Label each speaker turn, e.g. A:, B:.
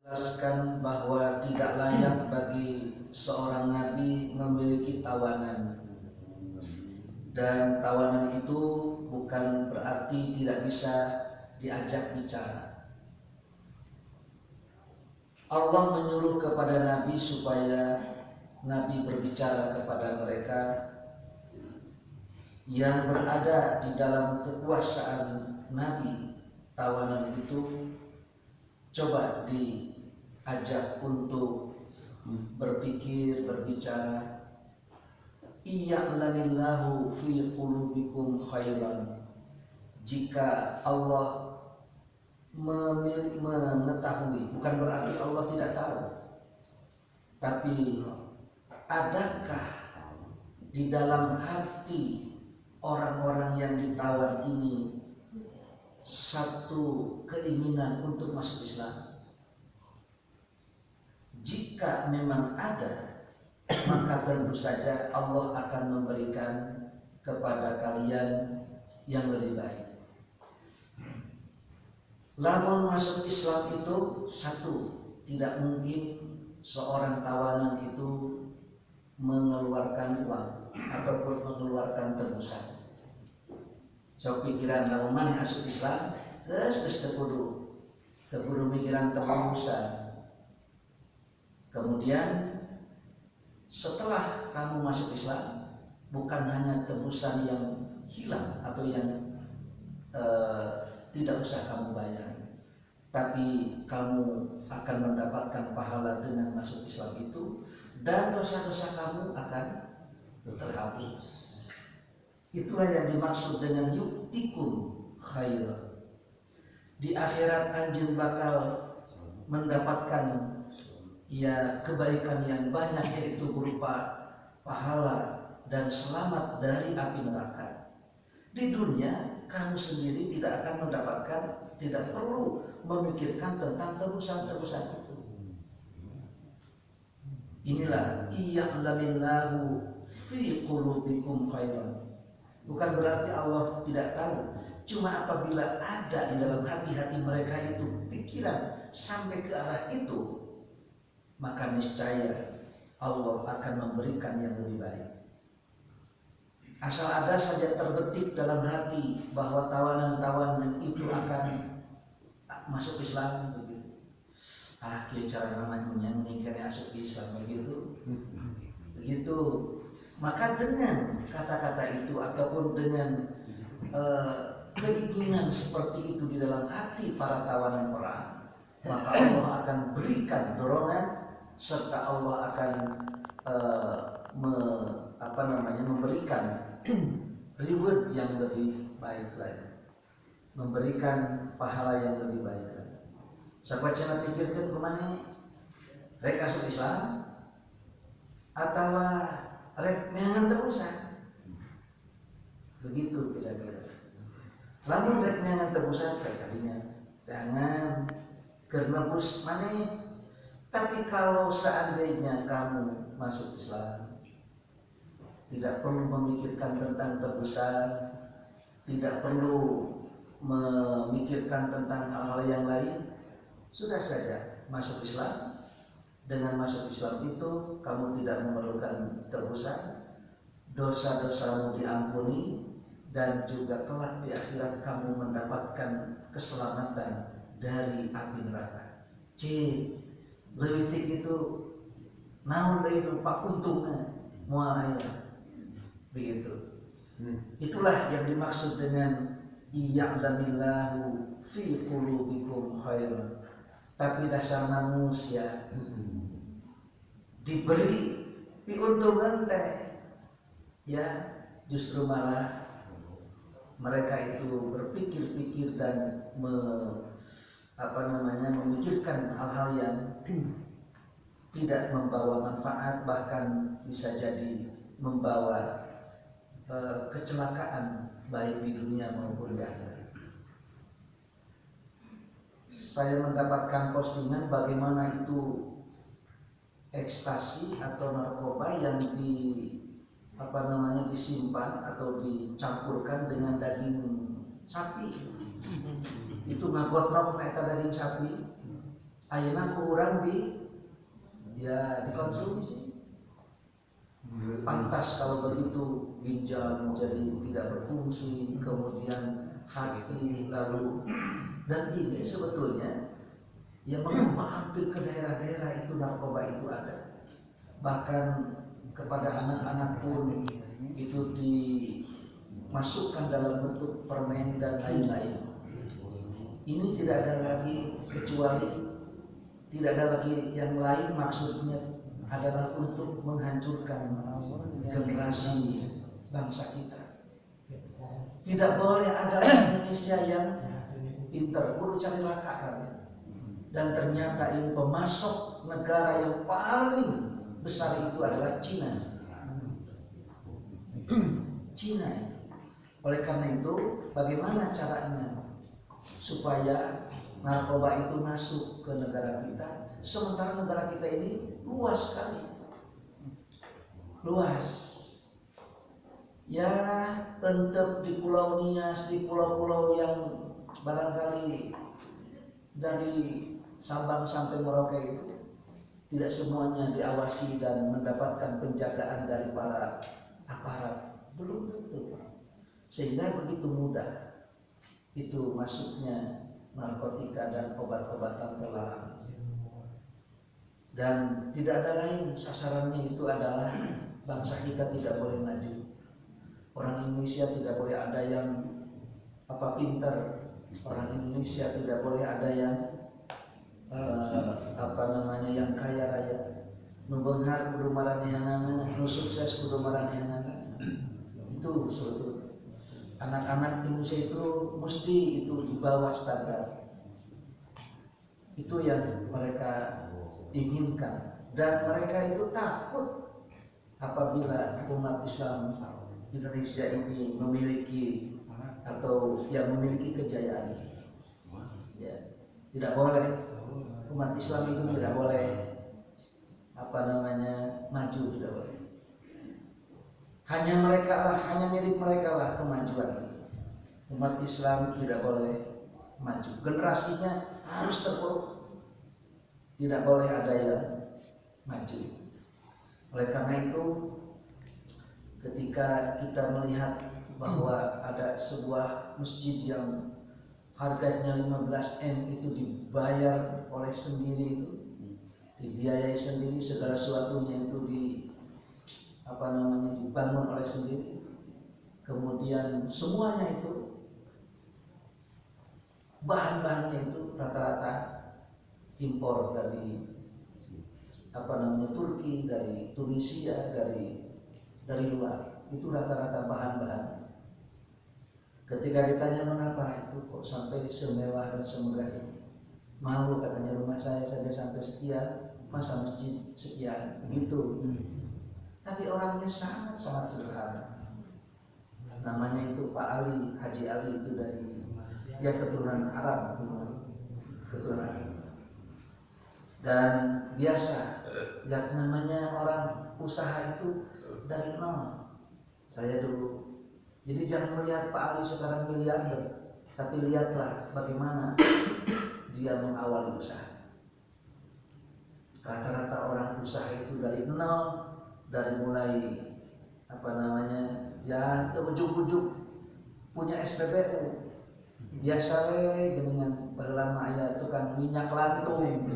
A: Jelaskan bahwa tidak layak bagi seorang nabi memiliki tawanan, dan tawanan itu bukan berarti tidak bisa diajak bicara. Allah menyuruh kepada nabi supaya nabi berbicara kepada mereka yang berada di dalam kekuasaan nabi. Tawanan itu coba diajak untuk berpikir, berbicara. Iya'lamillahu fi qulubikum khairan. Jika Allah mengetahui, bukan berarti Allah tidak tahu, tapi adakah di dalam hati orang-orang yang ditawan ini satu keinginan untuk masuk Islam? Jika memang ada, maka tentu saja Allah akan memberikan kepada kalian yang lebih baik. Lamun masuk Islam itu satu, tidak mungkin seorang tawanan itu mengeluarkan uang ataupun mengeluarkan tebusan. So pikiran lamun mana masuk Islam, geus tekudu mikiran tebusan. Kemudian setelah kamu masuk Islam, bukan hanya tebusan yang hilang atau yang tidak usah kamu bayar, tapi kamu akan mendapatkan pahala dengan masuk Islam itu, dan dosa-dosa kamu akan terhapus. Itulah yang dimaksud dengan yuktikum khairan. Di akhirat anjing bakal mendapatkan ya kebaikan yang banyak, yaitu berupa pahala dan selamat dari api neraka. Di dunia kamu sendiri tidak akan mendapatkan, tidak perlu memikirkan tentang tebusan-tebusan itu. Inilah iya'lamillahu fi qulubikum khairan. Bukan berarti Allah tidak tahu, cuma apabila ada di dalam hati-hati mereka itu pikiran sampai ke arah itu, maka niscaya Allah akan memberikan yang lebih baik. Asal ada saja terbetik dalam hati bahwa tawanan-tawanan itu akan masuk Islam begitu. Dia cara namanya menyanyikan masuk Islam begitu. Maka dengan kata-kata itu ataupun dengan keinginan seperti itu di dalam hati para tawanan perang, maka Allah akan berikan dorongan, serta Allah akan memberikan reward yang lebih baik lagi, memberikan pahala yang lebih baik lagi. Sahabat saya pikirkan kemana rek masuk Islam atau rek neangan tebusan, begitu kira-kira. Lamun rek neangan tebusan kayak tadinya jangan kernebus mana. Tapi kalau seandainya kamu masuk Islam, tidak perlu memikirkan tentang tebusan, tidak perlu memikirkan tentang hal-hal yang lain, sudah saja masuk Islam. Dengan masuk Islam itu kamu tidak memerlukan tebusan, dosa-dosamu diampuni, dan juga kelak di akhirat kamu mendapatkan keselamatan dari api neraka. Leutik itu naon deui itu pakuntungna moal aya begitu. Itulah yang dimaksud dengan iya'lamillahu fi qulubikum khairan. Tapi dasar manusia diberi piuntungan teh ya justru malah mereka itu berpikir-pikir dan memikirkan hal-hal yang tidak membawa manfaat, bahkan bisa jadi membawa kecelakaan baik di dunia maupun di akhirat. Saya mendapatkan postingan bagaimana itu ekstasi atau narkoba yang disimpan atau dicampurkan dengan daging sapi. Itu ngagotrok eta daging sapi, ayeuna kurang dikonsumsi. Pantas kalau begitu ginjal menjadi tidak berfungsi, kemudian hati lalu, dan ini sebetulnya yang mengapa hampir ke daerah-daerah itu narkoba itu ada, bahkan kepada anak-anak pun itu dimasukkan dalam bentuk permen dan lain-lain. Ini tidak ada lagi kecuali tidak ada lagi yang lain, maksudnya adalah untuk menghancurkan generasi bangsa kita. Tidak boleh ada Indonesia yang pintar, kudu cari laka kan. Dan ternyata ini pemasok negara yang paling besar itu adalah Cina. Cina. Oleh karena itu, bagaimana caranya supaya narkoba itu masuk ke negara kita, sementara negara kita ini luas sekali, luas. Ya, tetap di Pulau Nias, di pulau-pulau yang barangkali dari Sabang sampai Merauke itu tidak semuanya diawasi dan mendapatkan penjagaan dari para aparat, belum tentu. Sehingga begitu mudah itu masuknya narkotika dan obat-obatan terlarang. Dan tidak ada lain, sasarannya itu adalah bangsa kita tidak boleh maju. Orang Indonesia tidak boleh ada yang pintar. Orang Indonesia tidak boleh ada yang yang kaya raya. Nu beunghar kudu maranehanana, nu sukses kudu maranehanana. Itu sebetulnya. Anak-anak Indonesia itu mesti itu di bawah standar. Itu yang mereka inginkan, dan mereka itu takut apabila umat Islam Indonesia ini memiliki atau yang memiliki kejayaan. Ya, tidak boleh umat Islam itu tidak boleh maju, tidak boleh. Hanya mereka lah, hanya milik mereka lah kemajuan. Umat Islam tidak boleh maju. Generasinya harus terpuruk. Tidak boleh ada yang maju. Oleh karena itu, ketika kita melihat bahwa ada sebuah masjid yang harganya 15 M itu dibayar oleh sendiri, itu dibiayai sendiri, segala sesuatunya itu dibangun oleh sendiri, kemudian semuanya itu bahan-bahannya itu rata-rata impor dari Turki, dari Tunisia, dari luar. Itu rata-rata bahan-bahan. Ketika ditanya mengapa itu kok sampai semewah dan semegah ini, malu katanya, rumah saya saja sampai sekian, masa masjid sekian, gitu. Tapi orangnya sangat-sangat sederhana. Namanya itu Pak Ali, Haji Ali, itu dari dia keturunan Arab, keturunan Arab. Dan biasa, yang namanya orang usaha itu dari nol. Saya dulu. Jadi jangan melihat Pak Ali sekarang miliarder, tapi lihatlah bagaimana dia mengawali usaha. Rata-rata orang usaha itu dari nol, dari mulai ya ujung-ujung punya SPBU. Biasa dengan baheula mah aya tukang minyak lantung.